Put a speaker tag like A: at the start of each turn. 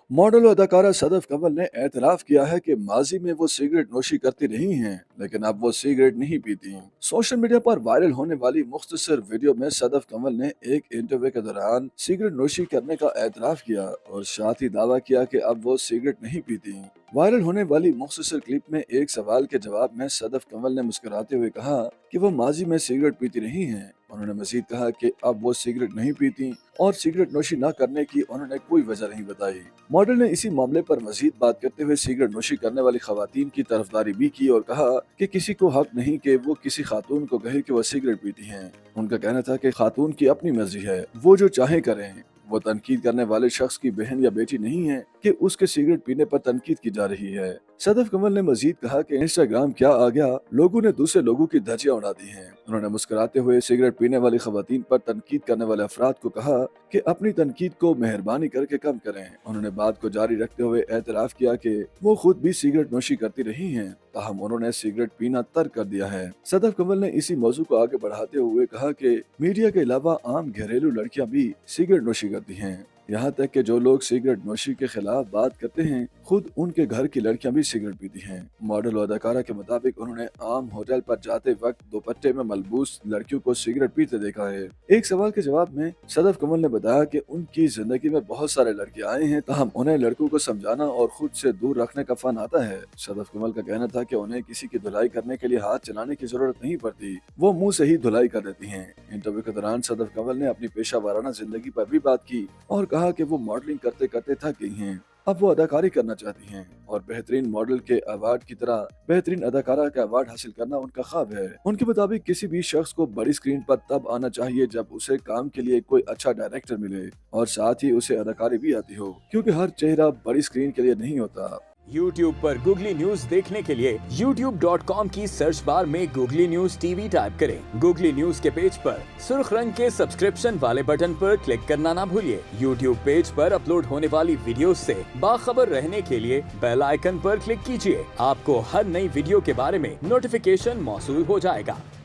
A: Model और अदाकारा सदफ कंवल ने एतराफ किया है कि माजी में वो सिगरेट नोशी करती रही हैं, लेकिन अब वो सिगरेट नहीं पीती। सोशल मीडिया पर वायरल होने वाली मुख्तसर वीडियो में सदफ कंवल ने एक इंटरव्यू के दौरान सिगरेट नोशी करने का एतराफ किया और साथ ही दावा किया कि अब वो सिगरेट नहीं पीती। वायरल होने वाली मुख्तसर क्लिप में एक सवाल के जवाब में सदफ कंवल ने मुस्कुराते हुए कहा कि वो माजी में सिगरेट पीती रही हैं। उन्होंने मजीद कहा कि अब वो सिगरेट नहीं पीती और सिगरेट नोशी न करने की उन्होंने कोई वजह नहीं बताई। मॉडल ने इसी मामले पर मजीद बात करते हुए सिगरेट नोशी करने वाली खवातीन की तरफदारी भी की और कहा कि किसी को हक नहीं कि वो किसी खातून को कहे कि वो सिगरेट पीती हैं। उनका कहना था कि खातून की अपनी मर्जी है, वो जो चाहे करें। वो तनकीद करने वाले शख्स की बहन या बेटी नहीं है कि उसके सिगरेट पीने पर तनकीद की जा रही है। सदफ कंवल ने मजीद कहा कि इंस्टाग्राम क्या आ गया, लोगों ने दूसरे लोगों की धज्जियां उड़ा दी हैं। उन्होंने मुस्कुराते हुए सिगरेट पीने वाली खवातीन पर तनकीद करने वाले अफराद को कहा कि अपनी तनकीद को मेहरबानी करके कम करें। उन्होंने बात को जारी रखते हुए एतराफ किया कि वो खुद भी सिगरेट नोशी करती रही हैं, ताहम उन्होंने सिगरेट पीना तर्क कर दिया है। सदफ कंवल ने इसी मौजू को आगे बढ़ाते हुए कहा कि मीडिया के अलावा आम घरेलू लड़कियां भी सिगरेट नोशी करती हैं। यहाँ तक कि जो लोग सिगरेट नोशी के खिलाफ बात करते हैं, खुद उनके घर की लड़कियां भी सिगरेट पीती हैं। मॉडल और अदाकारा के मुताबिक उन्होंने आम होटल पर जाते वक्त दुपट्टे में मलबूस लड़कियों को सिगरेट पीते देखा है। एक सवाल के जवाब में सदफ कंवल ने बताया कि उनकी जिंदगी में बहुत सारे लड़के आए हैं, ताहम उन्हें लड़कों को समझाना और खुद से दूर रखने का फन आता है। सदफ कंवल का कहना था कि उन्हें किसी की धुलाई करने के लिए हाथ चलाने की जरूरत नहीं पड़ती, वो मुंह से ही धुलाई कर देती हैं। इंटरव्यू के दौरान सदफ कंवल ने अपनी पेशा वाराना जिंदगी पर भी बात की और कहा कि वो मॉडलिंग करते करते थक गई हैं, अब वो अदाकारी करना चाहती हैं और बेहतरीन मॉडल के अवार्ड की तरह बेहतरीन अदाकारा का अवार्ड हासिल करना उनका ख्वाब है। उनके मुताबिक किसी भी शख्स को बड़ी स्क्रीन पर तब आना चाहिए जब उसे काम के लिए कोई अच्छा डायरेक्टर मिले और साथ ही उसे अदाकारी भी आती हो, क्योंकि हर चेहरा बड़ी स्क्रीन के लिए नहीं होता।
B: YouTube पर गूगली न्यूज देखने के लिए youtube.com की सर्च बार में गूगली न्यूज टीवी टाइप करें। गूगली न्यूज के पेज पर सुर्ख रंग के सब्सक्रिप्शन वाले बटन पर क्लिक करना ना भूलिए। YouTube पेज पर अपलोड होने वाली वीडियोस से बाखबर रहने के लिए बेल आइकन पर क्लिक कीजिए। आपको हर नई वीडियो के बारे में नोटिफिकेशन मौसूल हो जाएगा।